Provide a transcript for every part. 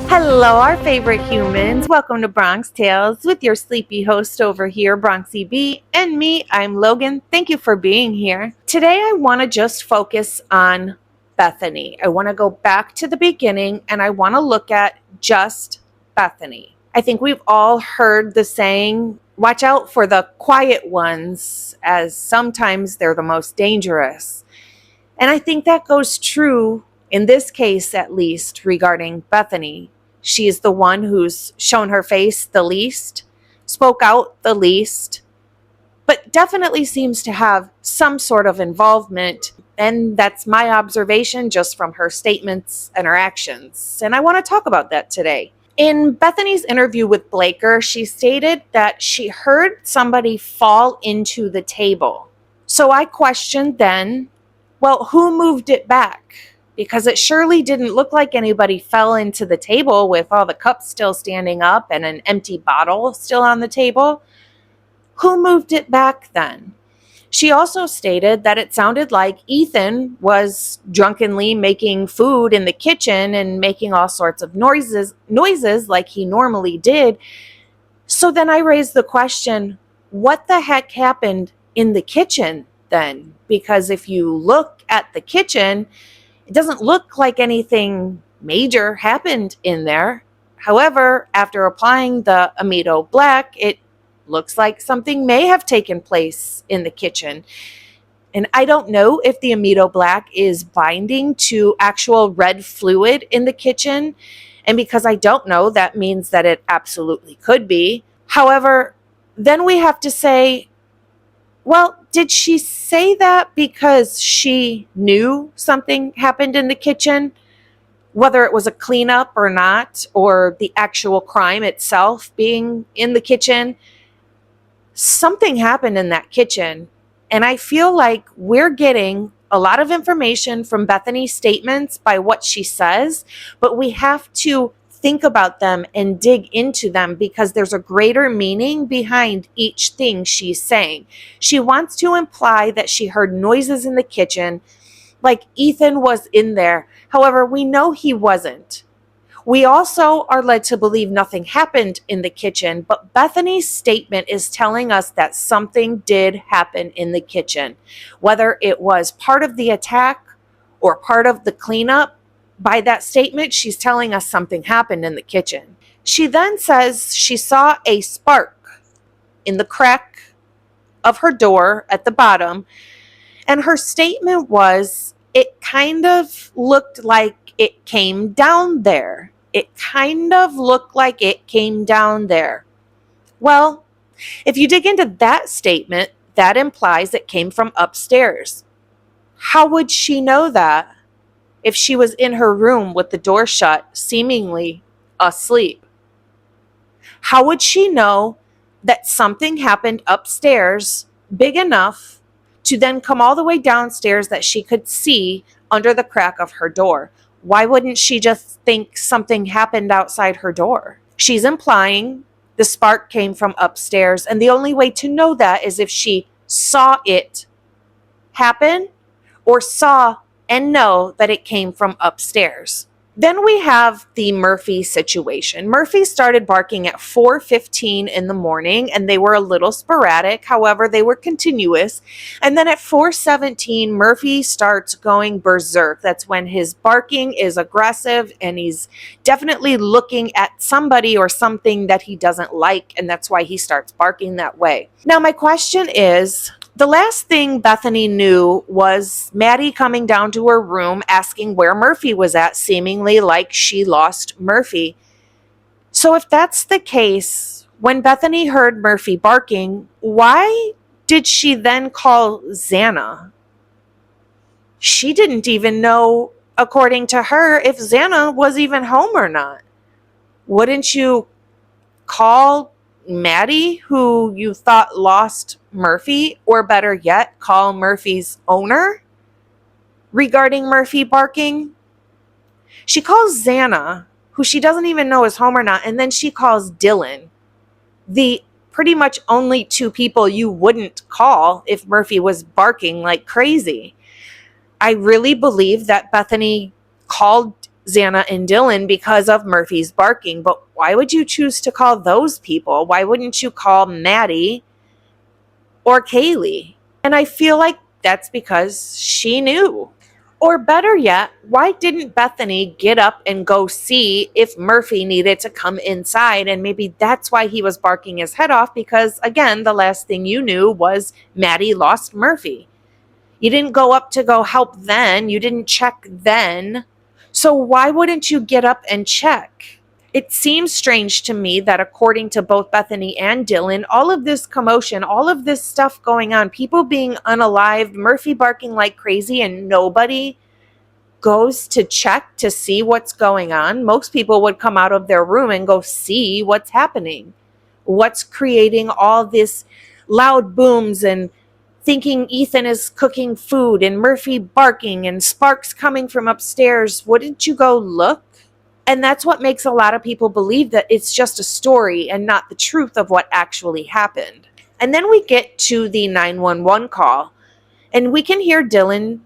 Hello, our favorite humans. Welcome to Bronx Tales with your sleepy host over here, Bronxy B, and me, I'm Logan. Thank you for being here. Today, I want to just focus on Bethany. I want to go back to the beginning and I want to look at just Bethany. I think we've all heard the saying, watch out for the quiet ones, as sometimes they're the most dangerous. And I think that goes true in this case, at least, regarding Bethany. She is the one who's shown her face the least, spoke out the least, but definitely seems to have some sort of involvement. And that's my observation just from her statements and her actions. And I want to talk about that today. In Bethany's interview with Blaker, she stated that she heard somebody fall into the table. So I questioned then, well, who moved it back? Because it surely didn't look like anybody fell into the table with all the cups still standing up and an empty bottle still on the table. Who moved it back then? She also stated that it sounded like Ethan was drunkenly making food in the kitchen and making all sorts of noises like he normally did. So then I raised the question, what the heck happened in the kitchen then? Because if you look at the kitchen, it doesn't look like anything major happened in there. However, after applying the Amido Black, it looks like something may have taken place in the kitchen. And I don't know if the Amido Black is binding to actual red fluid in the kitchen. And because I don't know, that means that it absolutely could be. However, then we have to say, well, did she say that because she knew something happened in the kitchen, whether it was a cleanup or not, or the actual crime itself being in the kitchen? Something happened in that kitchen, and I feel like we're getting a lot of information from Bethany's statements by what she says, but we have to think about them and dig into them because there's a greater meaning behind each thing she's saying. She wants to imply that she heard noises in the kitchen, like Ethan was in there. However, we know he wasn't. We also are led to believe nothing happened in the kitchen, but Bethany's statement is telling us that something did happen in the kitchen. Whether it was part of the attack or part of the cleanup, by that statement, she's telling us something happened in the kitchen. She then says she saw a spark in the crack of her door at the bottom, and her statement was, it kind of looked like it came down there. It kind of looked like it came down there. Well, if you dig into that statement, that implies it came from upstairs. How would she know that if she was in her room with the door shut, seemingly asleep? How would she know that something happened upstairs big enough to then come all the way downstairs that she could see under the crack of her door? Why wouldn't she just think something happened outside her door? She's implying the spark came from upstairs, and the only way to know that is if she saw it happen or saw and know that it came from upstairs. Then we have the Murphy situation. Murphy started barking at 4:15 in the morning, and they were a little sporadic. However, they were continuous. And then at 4:17, Murphy starts going berserk. That's when his barking is aggressive, and he's definitely looking at somebody or something that he doesn't like, and that's why he starts barking that way. Now, my question is, the last thing Bethany knew was Maddie coming down to her room asking where Murphy was at, seemingly like she lost Murphy. So if that's the case, when Bethany heard Murphy barking, why did she then call Xana? She didn't even know, according to her, if Xana was even home or not. Wouldn't you call Maddie, who you thought lost Murphy, or better yet, call Murphy's owner regarding Murphy barking? She calls Xana, who she doesn't even know is home or not, and then she calls Dylan, the pretty much only two people you wouldn't call if Murphy was barking like crazy. I really believe that Bethany called Xana and Dylan because of Murphy's barking. But why would you choose to call those people? Why wouldn't you call Maddie or Kaylee? And I feel like that's because she knew. Or better yet, why didn't Bethany get up and go see if Murphy needed to come inside? And maybe that's why he was barking his head off, because again, the last thing you knew was Maddie lost Murphy. You didn't go up to go help then. You didn't check then. So why wouldn't you get up and check? It seems strange to me that according to both Bethany and Dylan, all of this commotion, all of this stuff going on, people being unalived, Murphy barking like crazy, and nobody goes to check to see what's going on. Most people would come out of their room and go see what's happening. What's creating all this loud booms and thinking Ethan is cooking food and Murphy barking and sparks coming from upstairs? Wouldn't you go look? And that's what makes a lot of people believe that it's just a story and not the truth of what actually happened. And then we get to the 911 call, and we can hear Dylan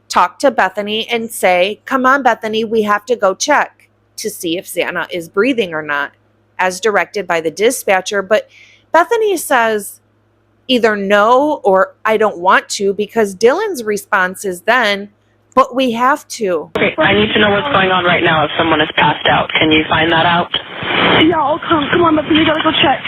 talk to Bethany and say, "Come on, Bethany, we have to go check to see if Xana is breathing or not," as directed by the dispatcher. But Bethany says either no or "I don't want to," because Dylan's response is then, "But we have to." Okay, I need to know what's going on right now if someone is passed out. Can you find that out? Yeah, I'll come. Come on, Bethany, we gotta go check.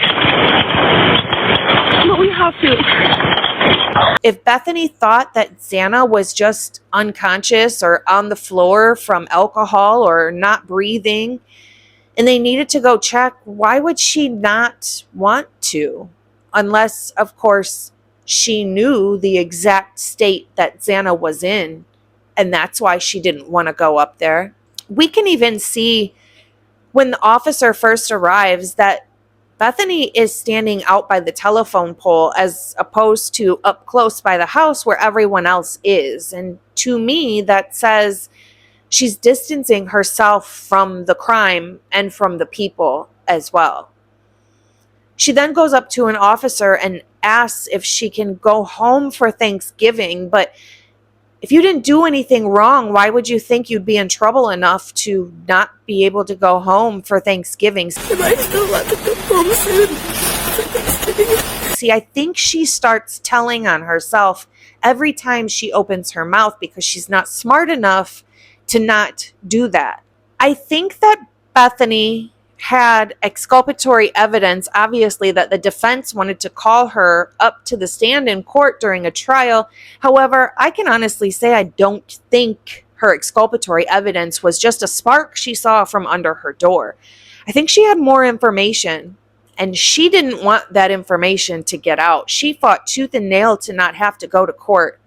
But we have to. If Bethany thought that Xana was just unconscious or on the floor from alcohol or not breathing, and they needed to go check, why would she not want to? Unless, of course, she knew the exact state that Xana was in, and that's why she didn't want to go up there. We can even see when the officer first arrives that Bethany is standing out by the telephone pole as opposed to up close by the house where everyone else is. And to me, that says she's distancing herself from the crime and from the people as well. She then goes up to an officer and asks if she can go home for Thanksgiving. But if you didn't do anything wrong, why would you think you'd be in trouble enough to not be able to go home for Thanksgiving? Am I still allowed to go home soon for Thanksgiving? See, I think she starts telling on herself every time she opens her mouth because she's not smart enough to not do that. I think that Bethany had exculpatory evidence, obviously, that the defense wanted to call her up to the stand in court during a trial. However, I can honestly say I don't think her exculpatory evidence was just a spark she saw from under her door. I think she had more information, and she didn't want that information to get out. She fought tooth and nail to not have to go to court,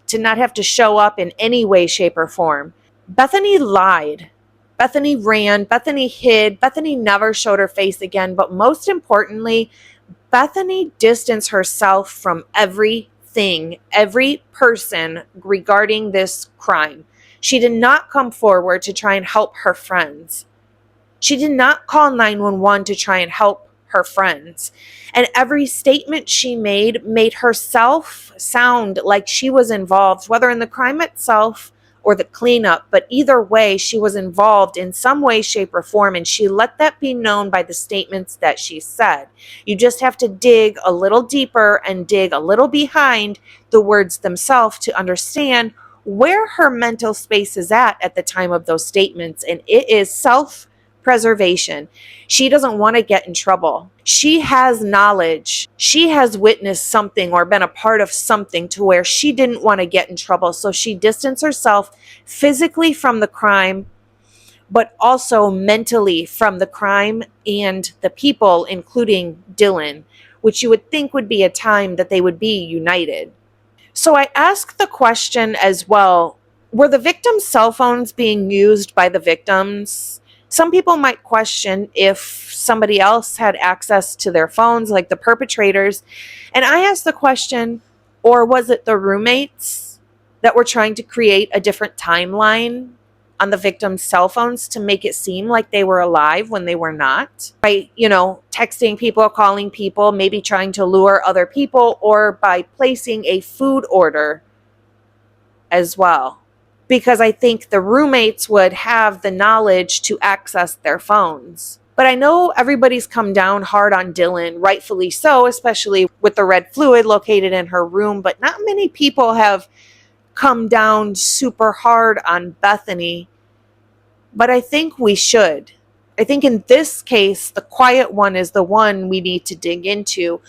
to not have to show up in any way, shape, or form. Bethany lied. Bethany ran, Bethany hid, Bethany never showed her face again, but most importantly, Bethany distanced herself from everything, every person regarding this crime. She did not come forward to try and help her friends. She did not call 911 to try and help her friends. And every statement she made herself sound like she was involved, whether in the crime itself or the cleanup, but either way, she was involved in some way, shape, or form, and she let that be known by the statements that she said. You just have to dig a little deeper and dig a little behind the words themselves to understand where her mental space is at the time of those statements, and it is self-preservation. She doesn't want to get in trouble. She has knowledge. She has witnessed something or been a part of something to where she didn't want to get in trouble. So she distanced herself physically from the crime, but also mentally from the crime and the people, including Dylan, which you would think would be a time that they would be united. So I asked the question as well, were the victims' cell phones being used by the victims? Some people might question if somebody else had access to their phones, like the perpetrators. And I asked the question, or was it the roommates that were trying to create a different timeline on the victims' cell phones to make it seem like they were alive when they were not? By, texting people, calling people, maybe trying to lure other people, or by placing a food order as well. because I think the roommates would have the knowledge to access their phones. But I know everybody's come down hard on Dylan, rightfully so, especially with the red fluid located in her room, but not many people have come down super hard on Bethany. But I think we should. I think in this case, the quiet one is the one we need to dig into.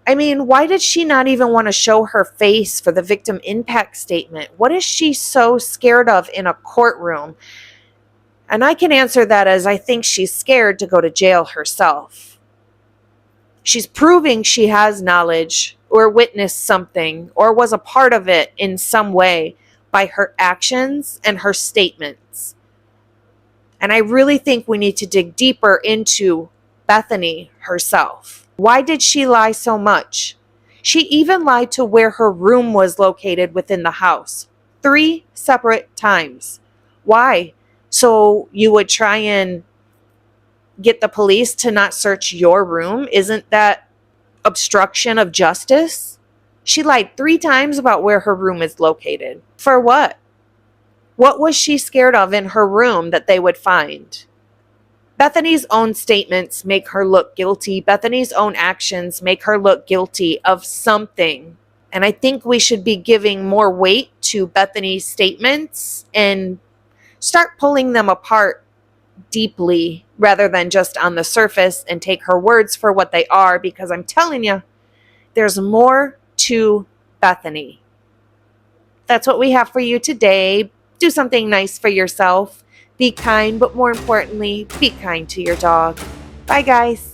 I mean, why did she not even want to show her face for the victim impact statement? What is she so scared of in a courtroom? And I can answer that as I think she's scared to go to jail herself. She's proving she has knowledge or witnessed something or was a part of it in some way by her actions and her statements. And I really think we need to dig deeper into Bethany herself. Why did she lie so much? She even lied to where her room was located within the house 3 separate times. Why? So you would try and get the police to not search your room? Isn't that obstruction of justice? She lied 3 times about where her room is located. For what? What was she scared of in her room that they would find? Bethany's own statements make her look guilty. Bethany's own actions make her look guilty of something. And I think we should be giving more weight to Bethany's statements and start pulling them apart deeply rather than just on the surface and take her words for what they are, because I'm telling you, there's more to Bethany. That's what we have for you today. Do something nice for yourself. Be kind, but more importantly, be kind to your dog. Bye, guys.